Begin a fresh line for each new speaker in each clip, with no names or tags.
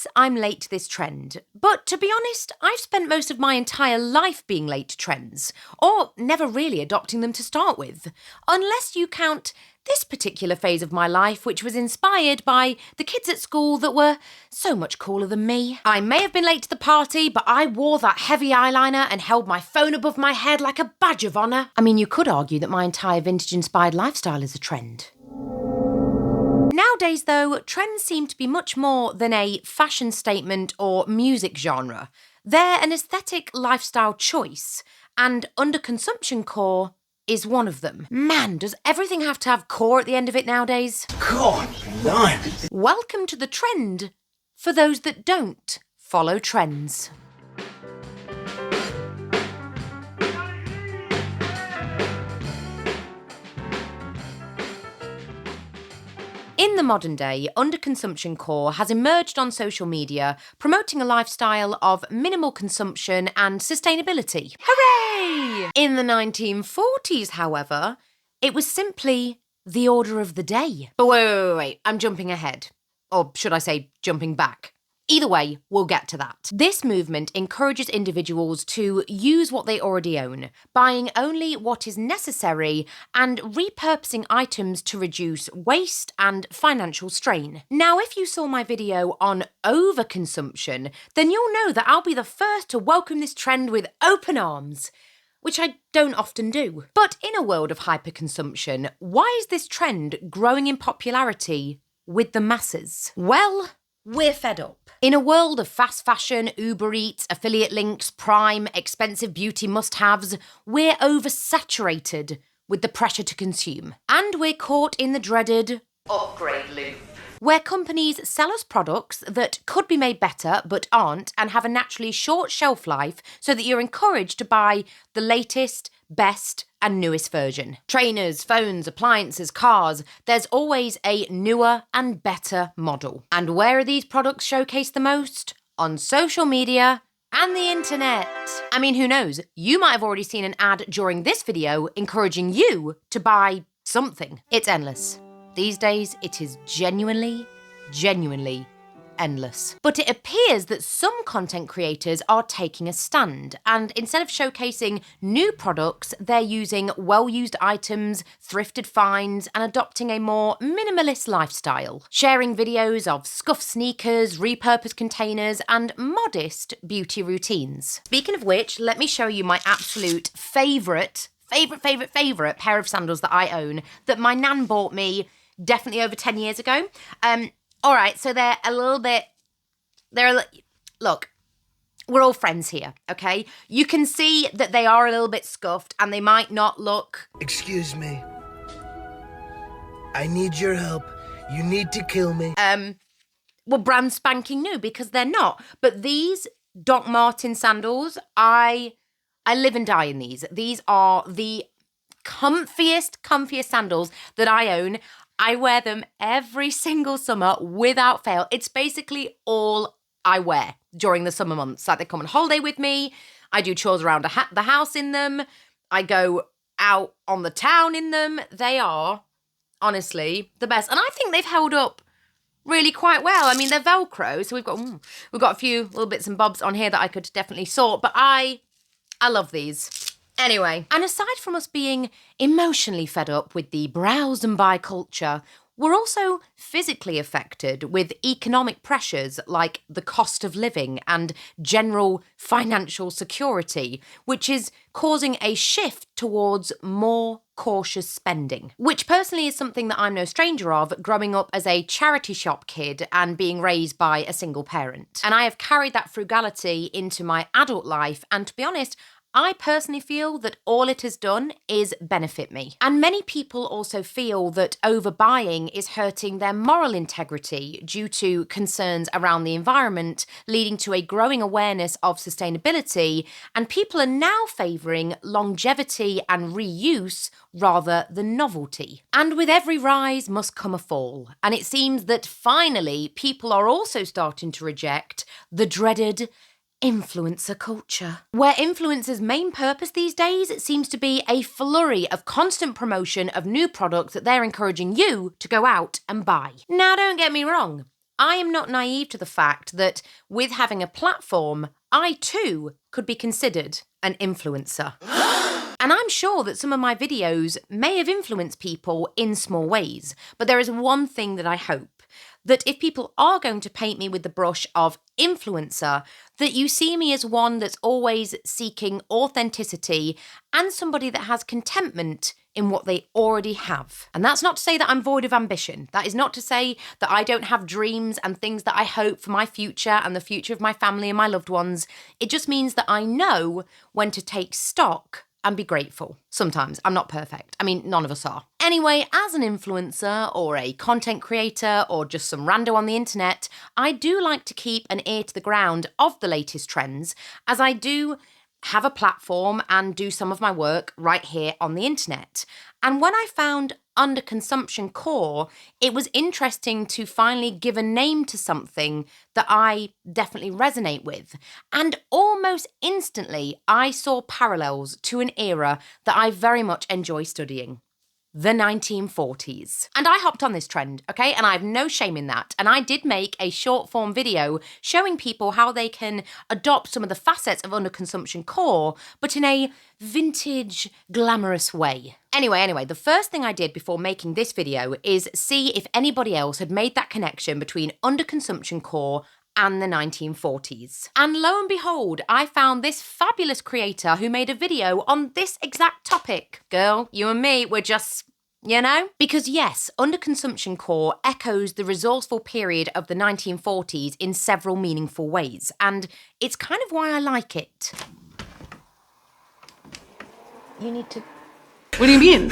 Yes, I'm late to this trend, but to be honest, I've spent most of my entire life being late to trends, or never really adopting them to start with, unless you count this particular phase of my life, which was inspired by the kids at school that were so much cooler than me. I may have been late to the party, but I wore that heavy eyeliner and held my phone above my head like a badge of honour. I mean, you could argue that my entire vintage-inspired lifestyle is a trend. Nowadays, though, trends seem to be much more than a fashion statement or music genre. They're an aesthetic lifestyle choice, and Underconsumption Core is one of them. Man, does everything have to have core at the end of it nowadays?
God, none.
Welcome to the trend for those that don't follow trends. In the modern day, Underconsumption Core has emerged on social media, promoting a lifestyle of minimal consumption and sustainability. Hooray! In the 1940s, however, it was simply the order of the day. But wait, I'm jumping ahead. Or should I say, jumping back. Either way, we'll get to that. This movement encourages individuals to use what they already own, buying only what is necessary and repurposing items to reduce waste and financial strain. Now, if you saw my video on overconsumption, then you'll know that I'll be the first to welcome this trend with open arms, which I don't often do. But in a world of hyperconsumption, why is this trend growing in popularity with the masses? Well, we're fed up. In a world of fast fashion, Uber Eats, affiliate links, Prime, expensive beauty must-haves, we're oversaturated with the pressure to consume. And we're caught in the dreaded upgrade loop, where companies sell us products that could be made better but aren't and have a naturally short shelf life so that you're encouraged to buy the latest, best and newest version. Trainers, phones, appliances, cars, there's always a newer and better model. And where are these products showcased the most? On social media and the internet. I mean, who knows? You might have already seen an ad during this video encouraging you to buy something. It's endless. These days, it is genuinely endless. But it appears that some content creators are taking a stand, and instead of showcasing new products, they're using well-used items, thrifted finds, and adopting a more minimalist lifestyle, sharing videos of scuffed sneakers, repurposed containers, and modest beauty routines. Speaking of which, let me show you my absolute favourite pair of sandals that I own that my nan bought me definitely over 10 years ago. All right, so look, we're all friends here, okay? You can see that they are a little bit scuffed and they might not look...
Excuse me. I need your help. You need to kill me.
Well, brand spanking new, because they're not. But these Doc Martin sandals, I live and die in these. These are the comfiest sandals that I own. I wear them every single summer without fail. It's basically all I wear during the summer months. Like, they come on holiday with me. I do chores around the house in them. I go out on the town in them. They are, honestly, the best. And I think they've held up really quite well. I mean, they're Velcro, so we've got a few little bits and bobs on here that I could definitely sort. But I love these. Anyway, and aside from us being emotionally fed up with the browse and buy culture, we're also physically affected with economic pressures like the cost of living and general financial security, which is causing a shift towards more cautious spending, which personally is something that I'm no stranger of, growing up as a charity shop kid and being raised by a single parent. And I have carried that frugality into my adult life, and to be honest, I personally feel that all it has done is benefit me. And many people also feel that overbuying is hurting their moral integrity due to concerns around the environment, leading to a growing awareness of sustainability, and people are now favouring longevity and reuse rather than novelty. And with every rise must come a fall, and it seems that finally people are also starting to reject the dreaded influencer culture, where influencers' main purpose these days seems to be a flurry of constant promotion of new products that they're encouraging you to go out and buy. Now, don't get me wrong, I am not naive to the fact that with having a platform, I too could be considered an influencer. And I'm sure that some of my videos may have influenced people in small ways, but there is one thing that I hope, that if people are going to paint me with the brush of influencer, that you see me as one that's always seeking authenticity and somebody that has contentment in what they already have. And that's not to say that I'm void of ambition. That is not to say that I don't have dreams and things that I hope for my future and the future of my family and my loved ones. It just means that I know when to take stock and be grateful. Sometimes. I'm not perfect. I mean, none of us are. Anyway, as an influencer or a content creator or just some rando on the internet, I do like to keep an ear to the ground of the latest trends, as I do have a platform and do some of my work right here on the internet. And when I found Underconsumption Core, it was interesting to finally give a name to something that I definitely resonate with. And almost instantly, I saw parallels to an era that I very much enjoy studying. The 1940s. And I hopped on this trend, okay? And I have no shame in that. And I did make a short form video showing people how they can adopt some of the facets of Underconsumption Core, but in a vintage, glamorous way. Anyway, the first thing I did before making this video is see if anybody else had made that connection between Underconsumption Core and the 1940s. And lo and behold, I found this fabulous creator who made a video on this exact topic. Girl, you and me, we're just, you know? Because yes, Underconsumption Core echoes the resourceful period of the 1940s in several meaningful ways, and it's kind of why I like it. You need to...
What do you mean?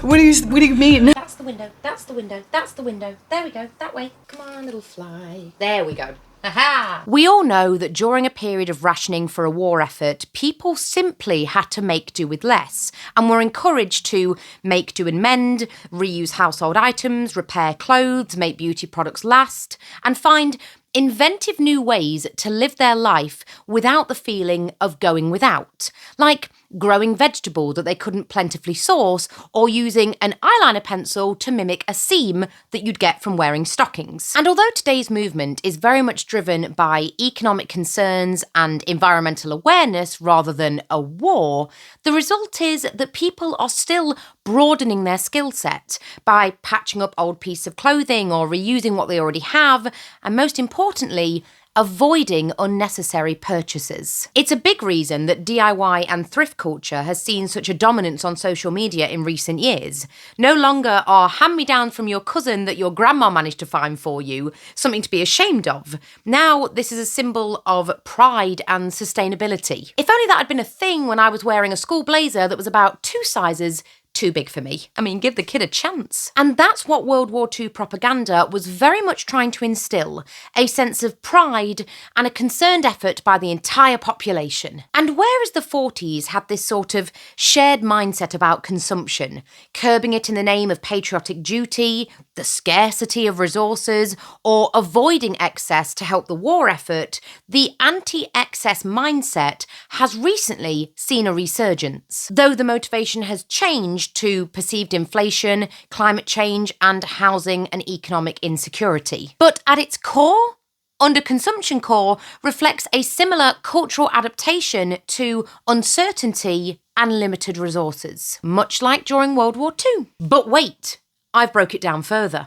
What do you mean?
That's the window, that's the window, that's the window. There we go, that way. Come on, little fly. There we go. Aha! We all know that during a period of rationing for a war effort, people simply had to make do with less and were encouraged to make do and mend, reuse household items, repair clothes, make beauty products last, and find inventive new ways to live their life without the feeling of going without, like growing vegetables that they couldn't plentifully source, or using an eyeliner pencil to mimic a seam that you'd get from wearing stockings. And although today's movement is very much driven by economic concerns and environmental awareness rather than a war, the result is that people are still broadening their skill set by patching up old pieces of clothing or reusing what they already have, and most importantly, avoiding unnecessary purchases. It's a big reason that DIY and thrift culture has seen such a dominance on social media in recent years. No longer are hand-me-downs from your cousin that your grandma managed to find for you something to be ashamed of. Now, this is a symbol of pride and sustainability. If only that had been a thing when I was wearing a school blazer that was about 2 sizes too big for me. I mean, give the kid a chance. And that's what World War II propaganda was very much trying to instill, a sense of pride and a concerned effort by the entire population. And whereas the 40s had this sort of shared mindset about consumption, curbing it in the name of patriotic duty, the scarcity of resources, or avoiding excess to help the war effort, the anti-excess mindset has recently seen a resurgence, though the motivation has changed to perceived inflation, climate change, and housing and economic insecurity. But at its core, Underconsumption Core reflects a similar cultural adaptation to uncertainty and limited resources, much like during World War II. But wait, I've broke it down further.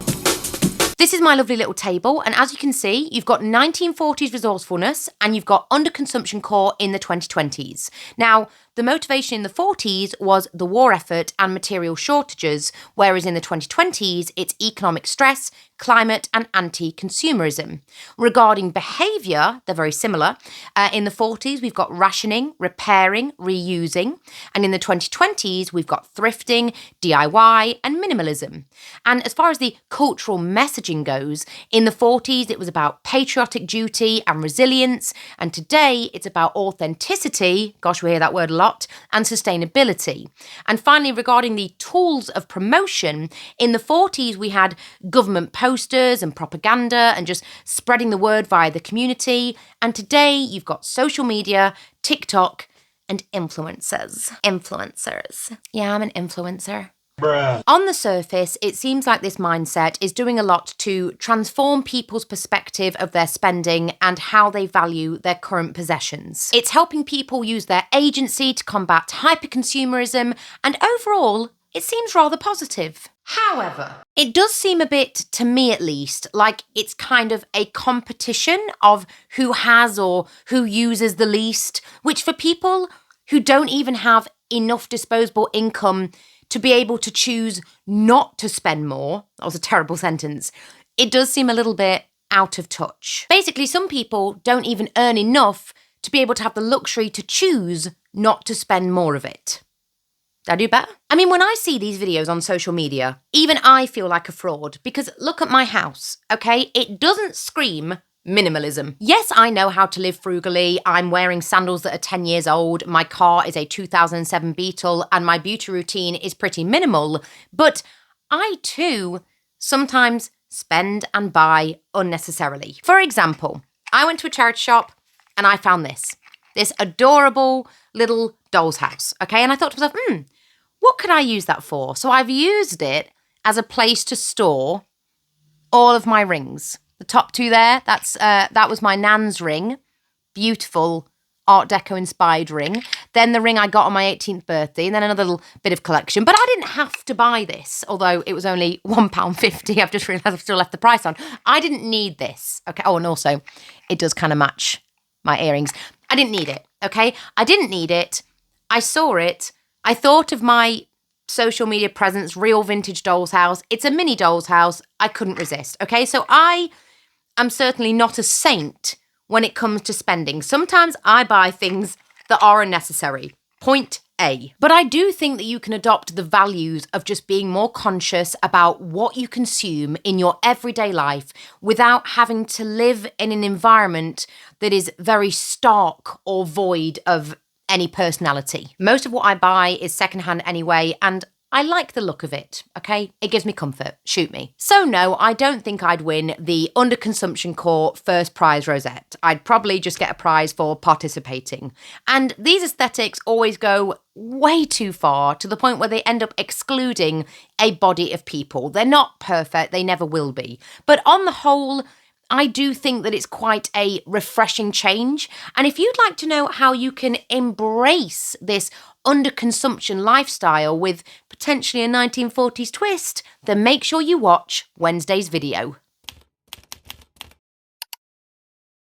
This is my lovely little table, and as you can see, you've got 1940s resourcefulness and you've got Underconsumption Core in the 2020s. Now, the motivation in the 40s was the war effort and material shortages, whereas in the 2020s, it's economic stress, climate, and anti-consumerism. Regarding behaviour, they're very similar. In the 40s, we've got rationing, repairing, reusing. And in the 2020s, we've got thrifting, DIY, and minimalism. And as far as the cultural messaging goes, in the 40s, it was about patriotic duty and resilience. And today, it's about authenticity. Gosh, we hear that word a lot. And sustainability. And finally, regarding the tools of promotion, in the 40s we had government posters and propaganda and just spreading the word via the community. And today you've got social media, TikTok, and influencers. Influencers. Yeah, I'm an influencer. On the surface, it seems like this mindset is doing a lot to transform people's perspective of their spending and how they value their current possessions. It's helping people use their agency to combat hyperconsumerism, and overall, it seems rather positive. However, it does seem a bit, to me at least, like it's kind of a competition of who has or who uses the least, which for people who don't even have enough disposable income to be able to choose not to spend more, that was a terrible sentence, it does seem a little bit out of touch. Basically, some people don't even earn enough to be able to have the luxury to choose not to spend more of it. Did I do better? I mean, when I see these videos on social media, even I feel like a fraud because look at my house, okay? It doesn't scream minimalism. Yes, I know how to live frugally. I'm wearing sandals that are 10 years old. My car is a 2007 Beetle and my beauty routine is pretty minimal. But I too sometimes spend and buy unnecessarily. For example, I went to a charity shop and I found this adorable little doll's house, okay? And I thought to myself, what could I use that for? So I've used it as a place to store all of my rings. The top two there, that was my nan's ring. Beautiful Art Deco inspired ring. Then the ring I got on my 18th birthday, and then another little bit of collection. But I didn't have to buy this, although it was only £1.50. I've just realised I've still left the price on. I didn't need this, okay? Oh, and also, it does kind of match my earrings. I didn't need it, okay? I didn't need it. I saw it. I thought of my social media presence, real vintage doll's house. It's a mini doll's house. I couldn't resist, okay? So I'm certainly not a saint when it comes to spending. Sometimes I buy things that are unnecessary. Point A. But I do think that you can adopt the values of just being more conscious about what you consume in your everyday life without having to live in an environment that is very stark or void of any personality. Most of what I buy is secondhand anyway, and I like the look of it, okay? It gives me comfort. Shoot me. So no, I don't think I'd win the Underconsumption Core first prize rosette. I'd probably just get a prize for participating. And these aesthetics always go way too far to the point where they end up excluding a body of people. They're not perfect. They never will be. But on the whole, I do think that it's quite a refreshing change. And if you'd like to know how you can embrace this underconsumption lifestyle with potentially a 1940s twist, then make sure you watch Wednesday's video.